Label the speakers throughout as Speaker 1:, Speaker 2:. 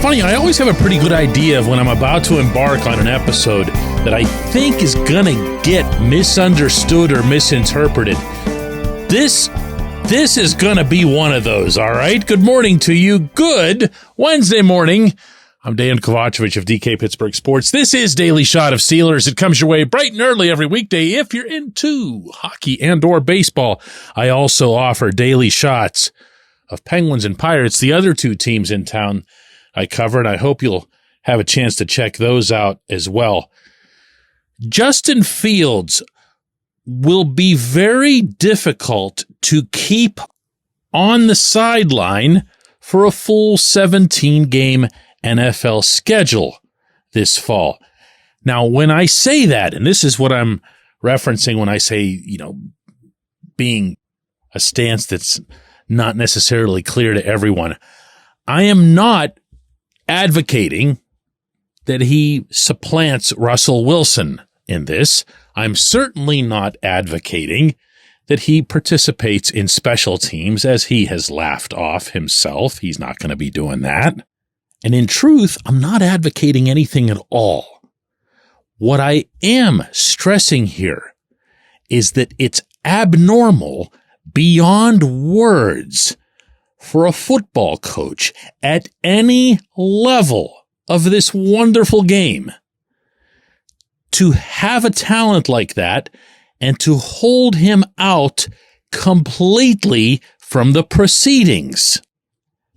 Speaker 1: funny, I always have a pretty good idea of when I'm about to embark on an episode that I think is going to get misunderstood or misinterpreted. This is going to be one of those, all right? Good morning to you. Good Wednesday morning. I'm Dejan Kovacevic of DK Pittsburgh Sports. This is Daily Shot of Steelers. It comes your way bright and early every weekday if you're into hockey and or baseball. I also offer daily shots of Penguins and Pirates, the other two teams in town I cover, and I hope you'll have a chance to check those out as well. Justin Fields will be very difficult to keep on the sideline for a full 17-game NFL schedule this fall. Now, when I say that, and this is what I'm referencing when I say, being a stance that's not necessarily clear to everyone, I am not advocating that he supplants Russell Wilson in this. I'm certainly not advocating that he participates in special teams, as he has laughed off himself. He's not going to be doing that. And in truth, I'm not advocating anything at all. What I am stressing here is that it's abnormal beyond words for a football coach at any level of this wonderful game to have a talent like that and to hold him out completely from the proceedings.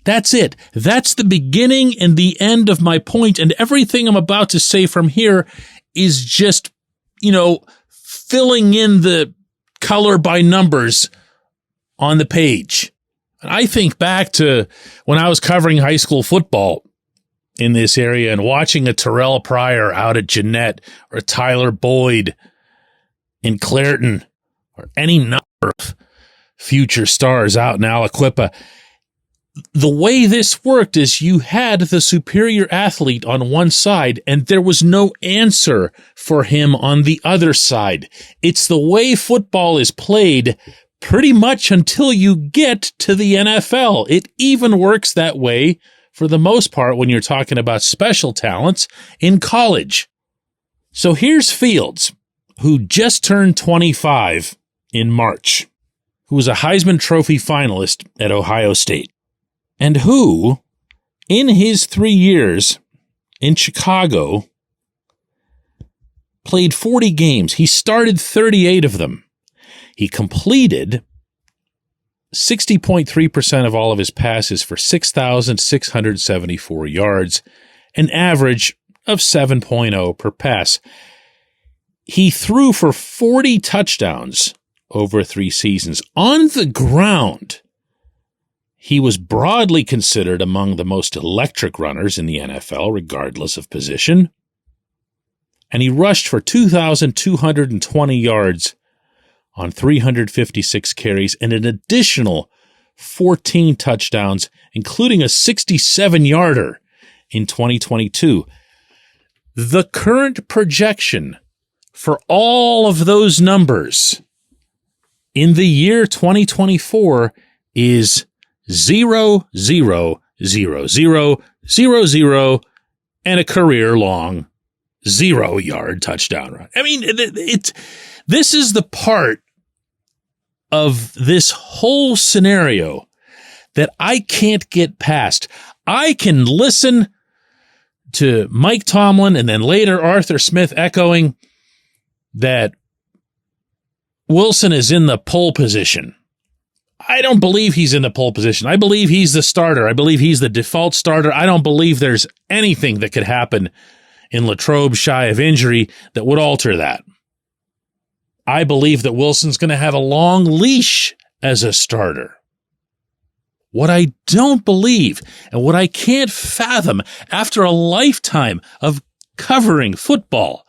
Speaker 1: That's it. That's the beginning and the end of my point, and everything I'm about to say from here is just, filling in the color by numbers on the page. And I think back to when I was covering high school football in this area and watching a Terrell Pryor out at Jeanette or a Tyler Boyd in Clairton or any number of future stars out in Aliquippa. The way this worked is you had the superior athlete on one side and there was no answer for him on the other side. It's the way football is played pretty much until you get to the NFL. It even works that way for the most part when you're talking about special talents in college. So here's Fields, who just turned 25 in March, who was a Heisman Trophy finalist at Ohio State, and who, in his 3 years in Chicago, played 40 games. He started 38 of them. He completed 60.3% of all of his passes for 6,674 yards, an average of 7.0 per pass. He threw for 40 touchdowns over 3 seasons. On the ground, he was broadly considered among the most electric runners in the NFL, regardless of position. And he rushed for 2,220 yards on 356 carries and an additional 14 touchdowns, including a 67-yarder in 2022. The current projection for all of those numbers in the year 2024 is 0, 0, 0, 0, 0, 0, and a career-long 0-yard touchdown run. I mean, this is the part of this whole scenario that I can't get past. I can listen to Mike Tomlin and then later Arthur Smith echoing that Wilson is in the pole position. I don't believe he's in the pole position. I believe he's the starter. I believe he's the default starter. I don't believe there's anything that could happen in Latrobe shy of injury that would alter that. I believe that Wilson's going to have a long leash as a starter. What I don't believe and what I can't fathom after a lifetime of covering football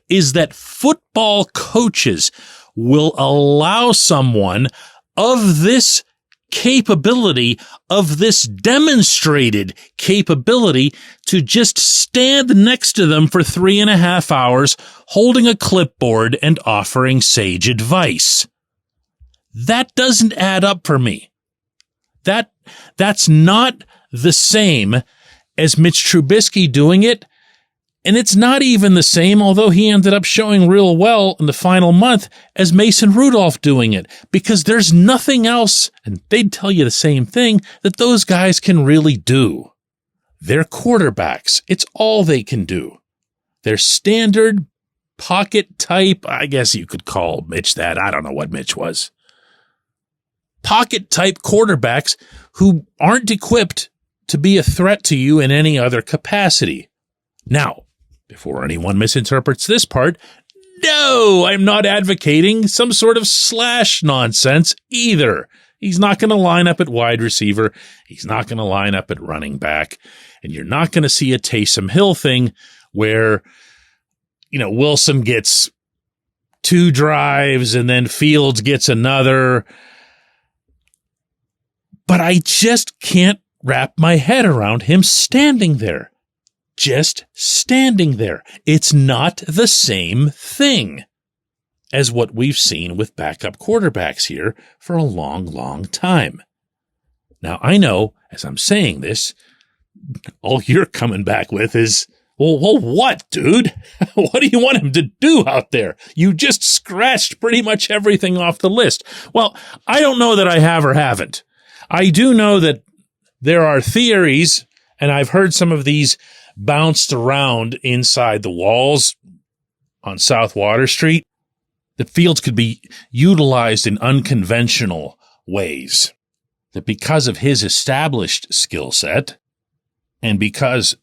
Speaker 1: is that football coaches will allow someone of this capability, of this demonstrated capability, to just stand next to them for 3.5 hours, holding a clipboard and offering sage advice. That doesn't add up for me. That's not the same as Mitch Trubisky doing it. And it's not even the same, although he ended up showing real well in the final month, as Mason Rudolph doing it, because there's nothing else, and they'd tell you the same thing, that those guys can really do. They're quarterbacks. It's all they can do. They're standard pocket type, I guess you could call Mitch that. I don't know what Mitch was. Pocket type quarterbacks who aren't equipped to be a threat to you in any other capacity. Now, before anyone misinterprets this part, no, I'm not advocating some sort of slash nonsense either. He's not going to line up at wide receiver. He's not going to line up at running back. And you're not going to see a Taysom Hill thing where, Wilson gets 2 drives and then Fields gets another. But I just can't wrap my head around him standing there. Just standing there. It's not the same thing as what we've seen with backup quarterbacks here for a long, long time. Now, I know, as I'm saying this, all you're coming back with is, well, what, dude? What do you want him to do out there? You just scratched pretty much everything off the list. Well, I don't know that I have or haven't. I do know that there are theories, and I've heard some of these bounced around inside the walls on South Water Street, that Fields could be utilized in unconventional ways. That because of his established skill set, and because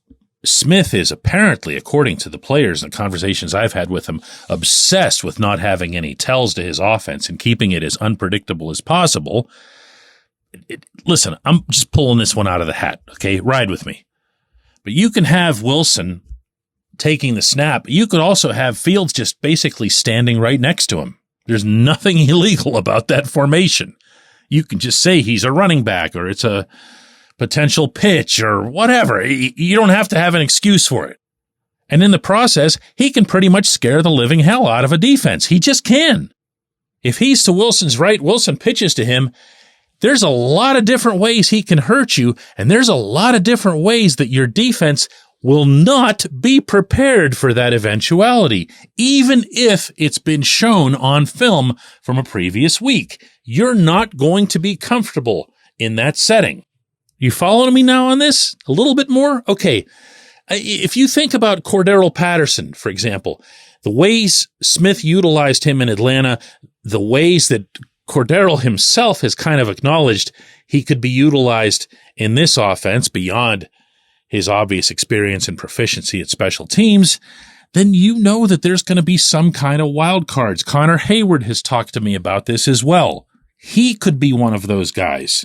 Speaker 1: Smith is apparently, according to the players and the conversations I've had with him, obsessed with not having any tells to his offense and keeping it as unpredictable as possible. Listen, I'm just pulling this one out of the hat, okay? Ride with me. But you can have Wilson taking the snap. You could also have Fields just basically standing right next to him. There's nothing illegal about that formation. You can just say he's a running back or it's a potential pitch or whatever. You don't have to have an excuse for it. And in the process, he can pretty much scare the living hell out of a defense. He just can. If he's to Wilson's right, Wilson pitches to him. There's a lot of different ways he can hurt you, and there's a lot of different ways that your defense will not be prepared for that eventuality, even if it's been shown on film from a previous week. You're not going to be comfortable in that setting. You following me now on this? A little bit more? Okay. If you think about Cordero Patterson, for example, the ways Smith utilized him in Atlanta, the ways that Cordero himself has kind of acknowledged he could be utilized in this offense beyond his obvious experience and proficiency at special teams, then you know that there's going to be some kind of wild cards. Connor Hayward has talked to me about this as well. He could be one of those guys.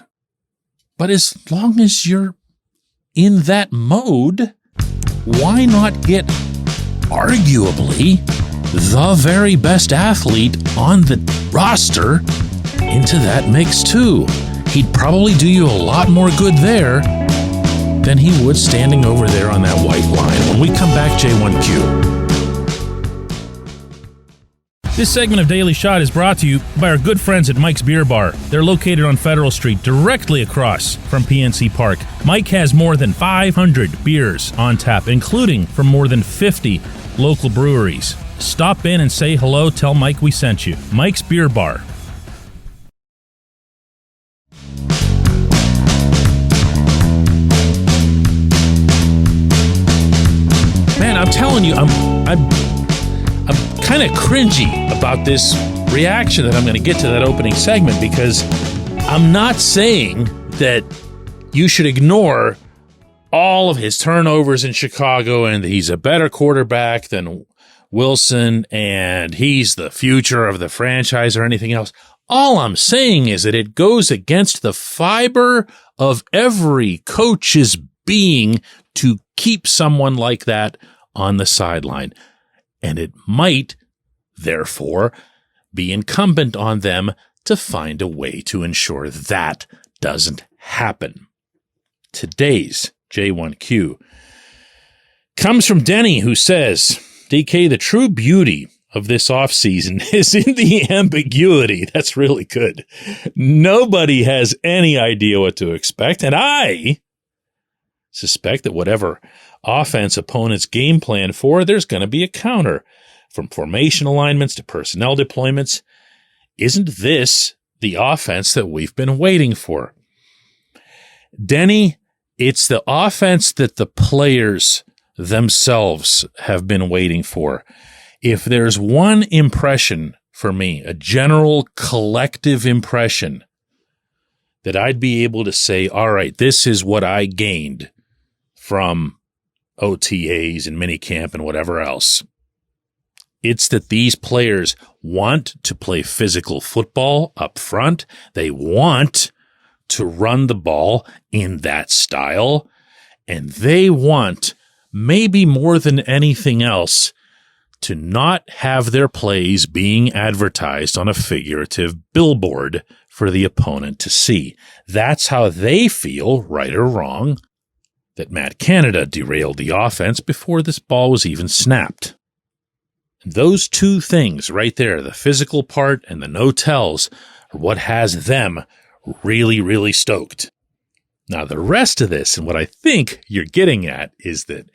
Speaker 1: But as long as you're in that mode, why not get arguably the very best athlete on the roster into that mix too? He'd probably do you a lot more good there than he would standing over there on that white line. When we come back, J1Q.
Speaker 2: This segment of Daily Shot is brought to you by our good friends at Mike's Beer Bar. They're located on Federal Street, directly across from PNC Park. Mike has more than 500 beers on tap, including from more than 50 local breweries. Stop in and say hello. Tell Mike we sent you. Mike's Beer Bar.
Speaker 1: Man, I'm telling you, I'm kind of cringy about this reaction that I'm going to get to that opening segment, because I'm not saying that you should ignore all of his turnovers in Chicago and that he's a better quarterback than Wilson and he's the future of the franchise or anything else. All I'm saying is that it goes against the fiber of every coach's being to keep someone like that on the sideline. And it might, therefore, be incumbent on them to find a way to ensure that doesn't happen. Today's J1Q comes from Denny, who says, DK, the true beauty of this offseason is in the ambiguity. That's really good. Nobody has any idea what to expect, and I suspect that whatever offense opponents game plan for, there's going to be a counter. From formation alignments to personnel deployments, isn't this the offense that we've been waiting for? Denny, it's the offense that the players themselves have been waiting for. If there's one impression for me, a general collective impression that I'd be able to say, all right, this is what I gained from OTAs and minicamp and whatever else. It's that these players want to play physical football up front. They want to run the ball in that style. And they want, maybe more than anything else, to not have their plays being advertised on a figurative billboard for the opponent to see. That's how they feel, right or wrong, that Matt Canada derailed the offense before this ball was even snapped. Those two things right there, the physical part and the no-tells, are what has them really, really stoked. Now, the rest of this, and what I think you're getting at, is that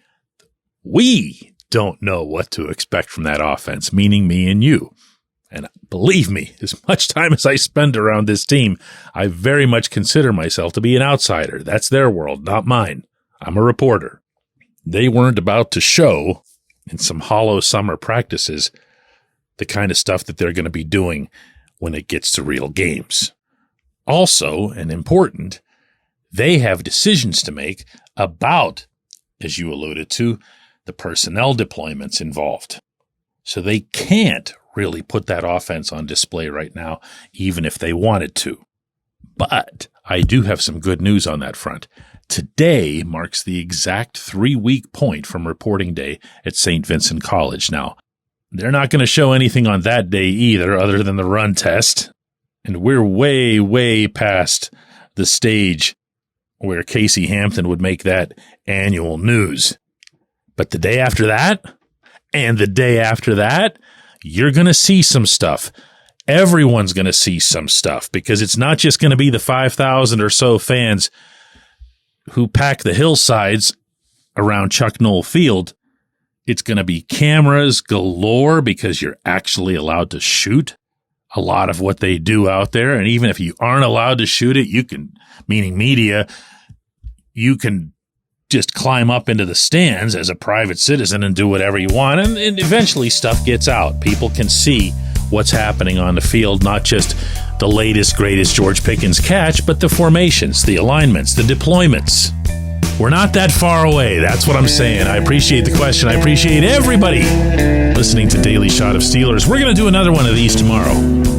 Speaker 1: we don't know what to expect from that offense, meaning me and you. And believe me, as much time as I spend around this team, I very much consider myself to be an outsider. That's their world, not mine. I'm a reporter. They weren't about to show in some hollow summer practices the kind of stuff that they're going to be doing when it gets to real games. Also, and important, they have decisions to make about, as you alluded to, the personnel deployments involved. So they can't really put that offense on display right now, even if they wanted to. But I do have some good news on that front. Today marks the exact 3-week point from reporting day at St. Vincent College. Now, they're not going to show anything on that day either other than the run test. And we're way, way past the stage where Casey Hampton would make that annual news. But the day after that, and the day after that, you're going to see some stuff. Everyone's going to see some stuff because it's not just going to be the 5,000 or so fans who pack the hillsides around Chuck Knoll Field. It's going to be cameras galore because you're actually allowed to shoot a lot of what they do out there. And even if you aren't allowed to shoot it, you can, meaning media, you can just climb up into the stands as a private citizen and do whatever you want. And eventually stuff gets out. People can see what's happening on the field, not just the latest, greatest George Pickens catch, but the formations, the alignments, the deployments. We're not that far away. That's what I'm saying. I appreciate the question. I appreciate everybody listening to Daily Shot of Steelers. We're going to do another one of these tomorrow.